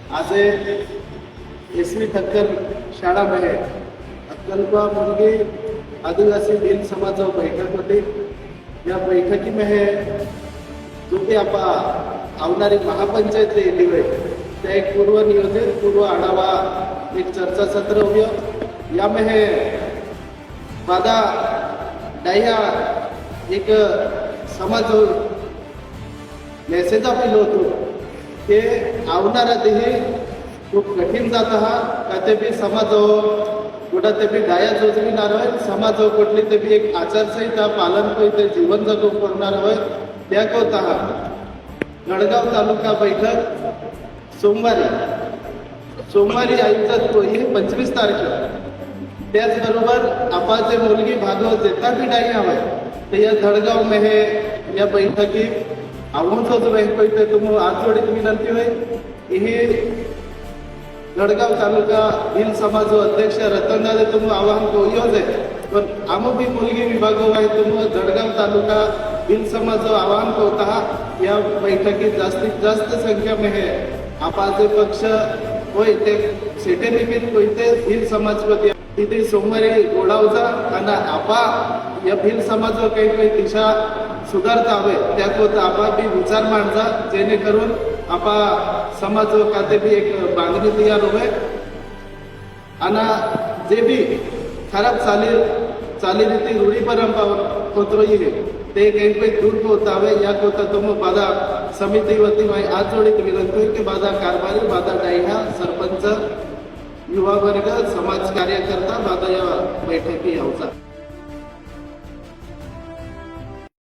आज एसवी ठक्कर शाळा में अक्कलपा मुलगी आदिवासी भील समाज बैठक होती। या बैठकी में जो भी आप आवनारी महापंचायत येली हुई त्या एक पूर्व नियोजित पूर्व आढावा एक चर्चा सत्र हुआ। या में बादा डाया एक समाज मेसेज आपलो होतो की आवनारा देही खूप कठीण जात का ते बी समाज कुठं ते बी गाया जोजविणार होय, समाज कुठली ते बी एक आचारसंहिता पालन ते जीवन जगू करणार होय त्या कोता गडगाव तालुका बैठक सोमवारी आयोजित होई 25 तारखेला। त्याचबरोबर आपण जे मुलगी भागवत जेता बी नाही हवंय ते या धडगाव में या बैठकी आवूनच बैठक तुम आज जोडीत विनंती होई। हे गडगाव तालुका भील समाज अध्यक्ष रतनदादा तुम आवाहन कोयोज है पण आम भी मुलगी विभाग आहे तुम गडगाव तालुका भील समाज आवाहन होता या बैठकीत जास्तीत जास्त संख्या में है आपाचे पक्ष होय ते सेटे निमित्त कोणते भील समाजपती तिथे सोमवारी गोडावजा आणि आपा या भील समाज काही काही दिशा सुधारता हवे त्या कोत आपा बी विचार मांडजा जेणेकरून आपा समाज खाते भी एक बांधणी तयार होय आणि जे भी खराब चालीरीती रूढी परंपरा होतो ते काही काही दूर होता हवे या कोता तुम बाधा समिती वती आज जोडीत विनंती की बाधा कारभारी बाधा डायहा सरपंच युवा वर्ग समाज कार्यकर्ता बाधा या बैठकी यावचा।